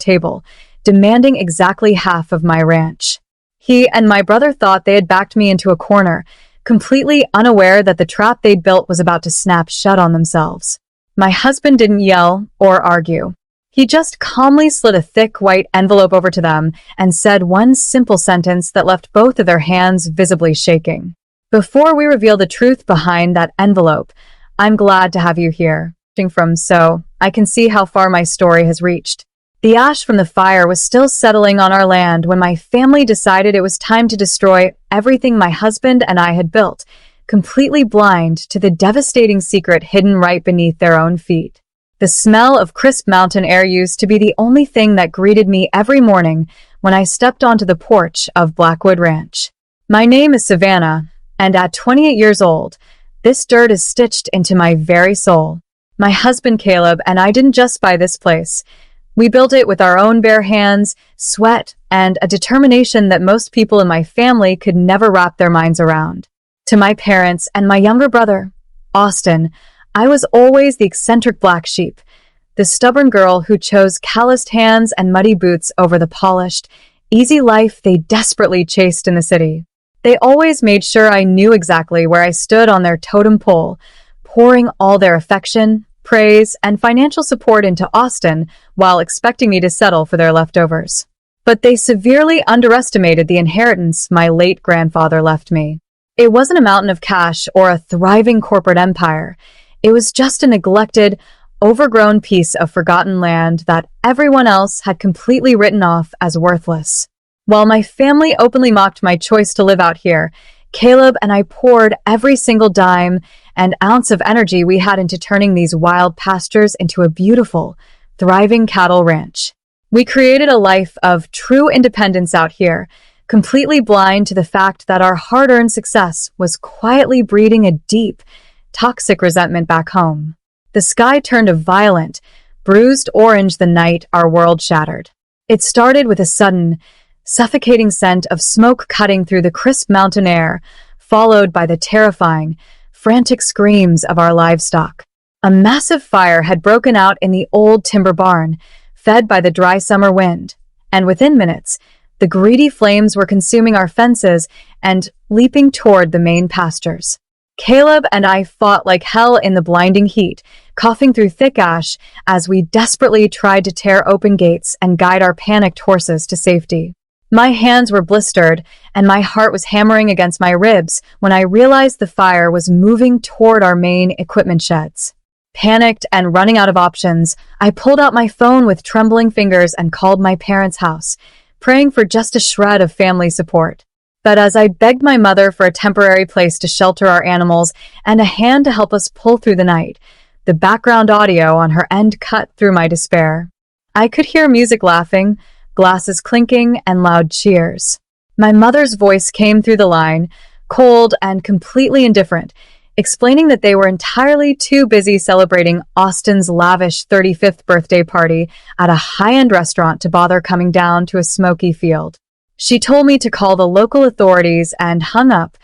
table, demanding exactly half of my ranch. He and my brother thought they had backed me into a corner, completely unaware that the trap they'd built was about to snap shut on themselves. My husband didn't yell or argue. He just calmly slid a thick white envelope over to them and said one simple sentence that left both of their hands visibly shaking. "Before we reveal the truth behind that envelope, I'm glad to have you here." So I can see how far my story has reached. The ash from the fire was still settling on our land when my family decided it was time to destroy everything my husband and I had built, completely blind to the devastating secret hidden right beneath their own feet. The smell of crisp mountain air used to be the only thing that greeted me every morning when I stepped onto the porch of Blackwood Ranch. My name is Savannah, and at 28 years old, this dirt is stitched into my very soul. My husband Caleb and I didn't just buy this place. We built it with our own bare hands, sweat, and a determination that most people in my family could never wrap their minds around. To my parents and my younger brother, Austin, I was always the eccentric black sheep, the stubborn girl who chose calloused hands and muddy boots over the polished, easy life they desperately chased in the city. They always made sure I knew exactly where I stood on their totem pole, pouring all their affection, praise, and financial support into Austin while expecting me to settle for their leftovers. But they severely underestimated the inheritance my late grandfather left me. It wasn't a mountain of cash or a thriving corporate empire. It was just a neglected, overgrown piece of forgotten land that everyone else had completely written off as worthless. While my family openly mocked my choice to live out here, Caleb and I poured every single dime and ounce of energy we had into turning these wild pastures into a beautiful, thriving cattle ranch. We created a life of true independence out here, completely blind to the fact that our hard-earned success was quietly breeding a deep, toxic resentment back home. The sky turned a violent, bruised orange the night our world shattered. It started with a sudden, suffocating scent of smoke cutting through the crisp mountain air, followed by the terrifying, frantic screams of our livestock. A massive fire had broken out in the old timber barn, fed by the dry summer wind, and within minutes, the greedy flames were consuming our fences and leaping toward the main pastures. Caleb and I fought like hell in the blinding heat, coughing through thick ash as we desperately tried to tear open gates and guide our panicked horses to safety. My hands were blistered, and my heart was hammering against my ribs when I realized the fire was moving toward our main equipment sheds. Panicked and running out of options, I pulled out my phone with trembling fingers and called my parents' house, praying for just a shred of family support. But as I begged my mother for a temporary place to shelter our animals and a hand to help us pull through the night, the background audio on her end cut through my despair. I could hear music laughing, glasses clinking, and loud cheers. My mother's voice came through the line, cold and completely indifferent, explaining that they were entirely too busy celebrating Austin's lavish 35th birthday party at a high-end restaurant to bother coming down to a smoky field. She told me to call the local authorities and hung up,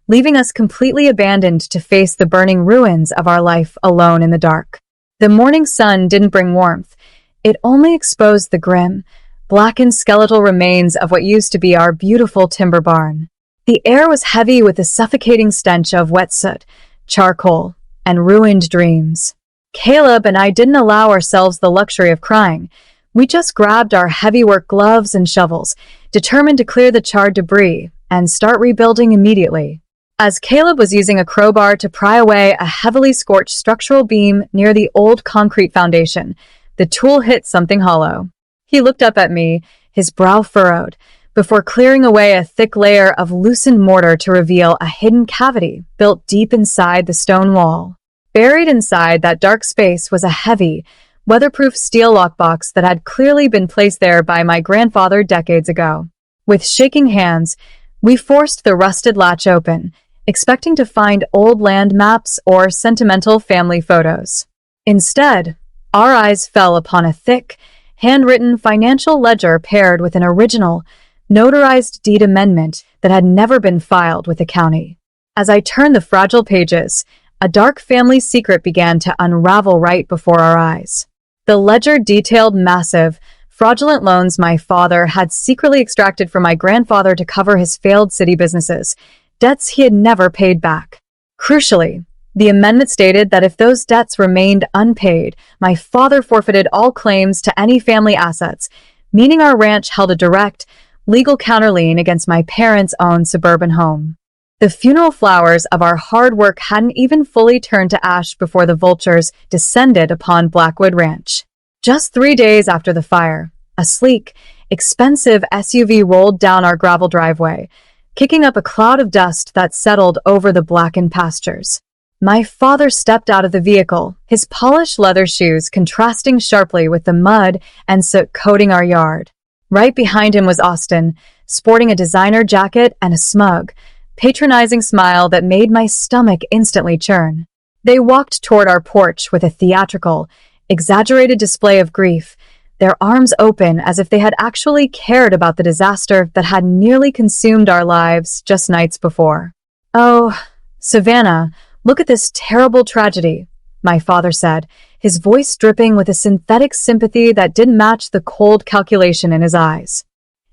leaving us completely abandoned to face the burning ruins of our life alone in the dark. The morning sun didn't bring warmth. It only exposed the grim, blackened skeletal remains of what used to be our beautiful timber barn. The air was heavy with the suffocating stench of wet soot, charcoal, and ruined dreams. Caleb and I didn't allow ourselves the luxury of crying. We just grabbed our heavy work gloves and shovels, determined to clear the charred debris and start rebuilding immediately. As Caleb was using a crowbar to pry away a heavily scorched structural beam near the old concrete foundation, the tool hit something hollow. He looked up at me, his brow furrowed, before clearing away a thick layer of loosened mortar to reveal a hidden cavity built deep inside the stone wall. Buried inside that dark space was a heavy, weatherproof steel lockbox that had clearly been placed there by my grandfather decades ago. With shaking hands, we forced the rusted latch open, expecting to find old land maps or sentimental family photos. Instead, our eyes fell upon a thick, handwritten financial ledger paired with an original, notarized deed amendment that had never been filed with the county. As I turned the fragile pages, a dark family secret began to unravel right before our eyes. The ledger detailed massive, fraudulent loans my father had secretly extracted from my grandfather to cover his failed city businesses, debts he had never paid back. Crucially, the amendment stated that if those debts remained unpaid, my father forfeited all claims to any family assets, meaning our ranch held a direct, legal counterlien against my parents' own suburban home. The funeral flowers of our hard work hadn't even fully turned to ash before the vultures descended upon Blackwood Ranch. Just 3 days after the fire, a sleek, expensive SUV rolled down our gravel driveway, kicking up a cloud of dust that settled over the blackened pastures. My father stepped out of the vehicle, his polished leather shoes contrasting sharply with the mud and soot coating our yard. Right behind him was Austin, sporting a designer jacket and a smug, patronizing smile that made my stomach instantly churn. They walked toward our porch with a theatrical, exaggerated display of grief, their arms open as if they had actually cared about the disaster that had nearly consumed our lives just nights before. "Oh, Savannah, look at this terrible tragedy," my father said, his voice dripping with a synthetic sympathy that didn't match the cold calculation in his eyes.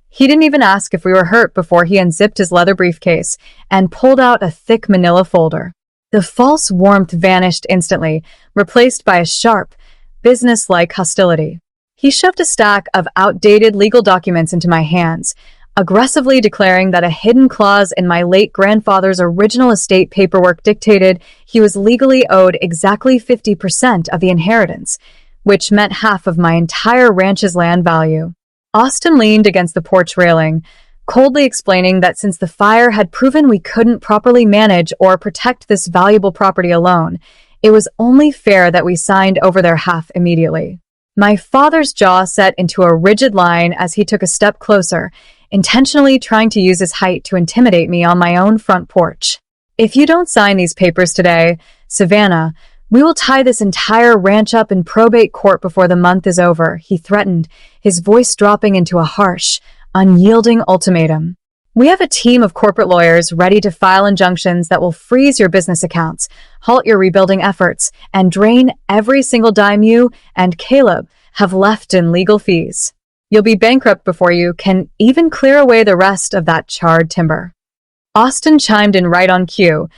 He didn't even ask if we were hurt before he unzipped his leather briefcase and pulled out a thick manila folder. The false warmth vanished instantly, replaced by a sharp, business-like hostility. He shoved a stack of outdated legal documents into my hands, aggressively declaring that a hidden clause in my late grandfather's original estate paperwork dictated he was legally owed exactly 50% of the inheritance, which meant half of my entire ranch's land value. Austin leaned against the porch railing, coldly explaining that since the fire had proven we couldn't properly manage or protect this valuable property alone, it was only fair that we signed over their half immediately. My father's jaw set into a rigid line as he took a step closer, intentionally trying to use his height to intimidate me on my own front porch. "If you don't sign these papers today, Savannah, we will tie this entire ranch up in probate court before the month is over," he threatened, his voice dropping into a harsh, unyielding ultimatum. "We have a team of corporate lawyers ready to file injunctions that will freeze your business accounts, halt your rebuilding efforts, and drain every single dime you and Caleb have left in legal fees. You'll be bankrupt before you can even clear away the rest of that charred timber." Austin chimed in right on cue,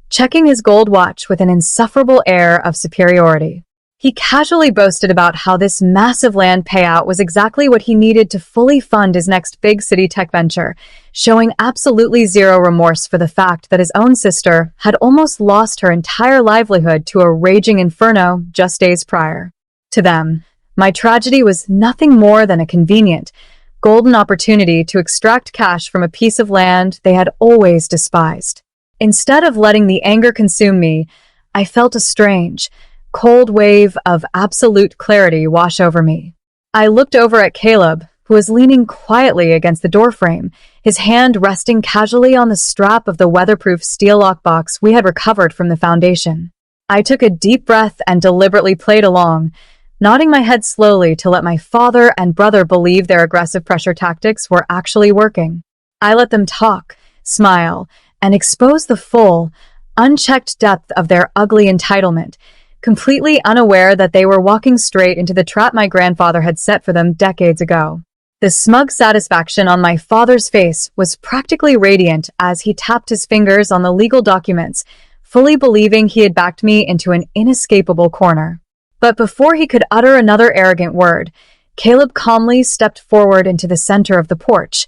checking his gold watch with an insufferable air of superiority. He casually boasted about how this massive land payout was exactly what he needed to fully fund his next big city tech venture, showing absolutely zero remorse for the fact that his own sister had almost lost her entire livelihood to a raging inferno just days prior. To them, my tragedy was nothing more than a convenient, golden opportunity to extract cash from a piece of land they had always despised. Instead of letting the anger consume me, I felt a strange, cold wave of absolute clarity wash over me. I looked over at Caleb, who was leaning quietly against the doorframe, his hand resting casually on the strap of the weatherproof steel lockbox we had recovered from the foundation. I took a deep breath and deliberately played along, nodding my head slowly to let my father and brother believe their aggressive pressure tactics were actually working. I let them talk, smile, and expose the full, unchecked depth of their ugly entitlement, completely unaware that they were walking straight into the trap my grandfather had set for them decades ago. The smug satisfaction on my father's face was practically radiant as he tapped his fingers on the legal documents, fully believing he had backed me into an inescapable corner. But before he could utter another arrogant word, Caleb calmly stepped forward into the center of the porch,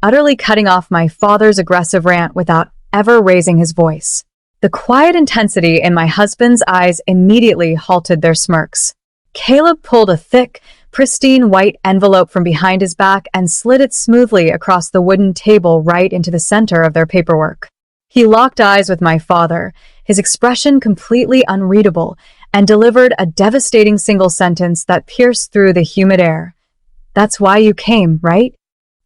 utterly cutting off my father's aggressive rant without ever raising his voice. The quiet intensity in my husband's eyes immediately halted their smirks. Caleb pulled a thick, pristine white envelope from behind his back and slid it smoothly across the wooden table right into the center of their paperwork. He locked eyes with my father, his expression completely unreadable, and delivered a devastating single sentence that pierced through the humid air. "That's why you came, right?"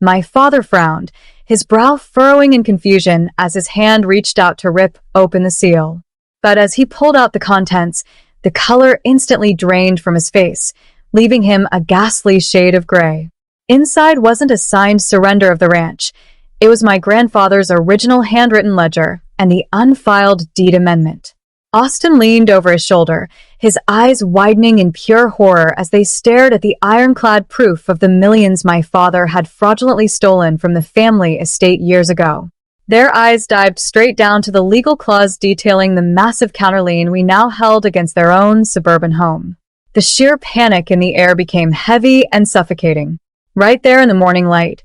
My father frowned, his brow furrowing in confusion as his hand reached out to rip open the seal. But as he pulled out the contents, the color instantly drained from his face, leaving him a ghastly shade of gray. Inside wasn't a signed surrender of the ranch. It was my grandfather's original handwritten ledger and the unfiled deed amendment. Austin leaned over his shoulder, his eyes widening in pure horror as they stared at the ironclad proof of the millions my father had fraudulently stolen from the family estate years ago. Their eyes dived straight down to the legal clause detailing the massive counterlien we now held against their own suburban home. The sheer panic in the air became heavy and suffocating. Right there in the morning light,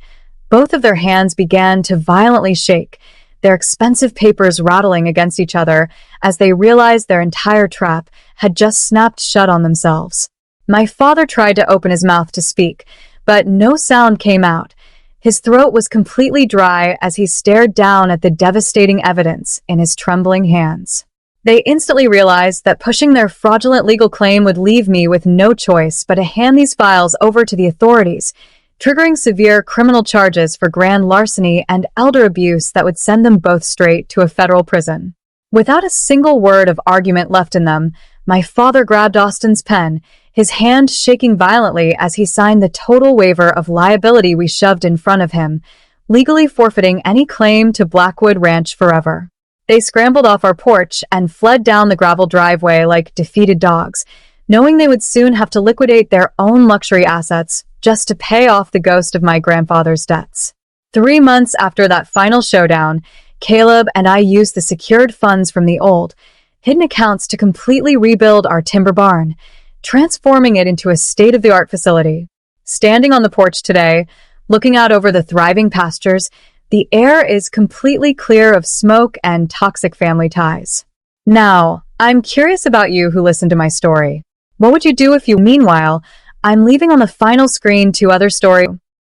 both of their hands began to violently shake, their expensive papers rattling against each other as they realized their entire trap had just snapped shut on themselves. My father tried to open his mouth to speak, but no sound came out. His throat was completely dry as he stared down at the devastating evidence in his trembling hands. They instantly realized that pushing their fraudulent legal claim would leave me with no choice but to hand these files over to the authorities, triggering severe criminal charges for grand larceny and elder abuse that would send them both straight to a federal prison. Without a single word of argument left in them, my father grabbed Austin's pen, his hand shaking violently as he signed the total waiver of liability we shoved in front of him, legally forfeiting any claim to Blackwood Ranch forever. They scrambled off our porch and fled down the gravel driveway like defeated dogs, knowing they would soon have to liquidate their own luxury assets just to pay off the ghost of my grandfather's debts. 3 months after that final showdown, Caleb and I used the secured funds from the old, hidden accounts to completely rebuild our timber barn, transforming it into a state-of-the-art facility. Standing on the porch today, looking out over the thriving pastures, the air is completely clear of smoke and toxic family ties. Now, I'm curious about you who listened to my story. What would you do if you, meanwhile, I'm leaving on the final screen 2 other stories.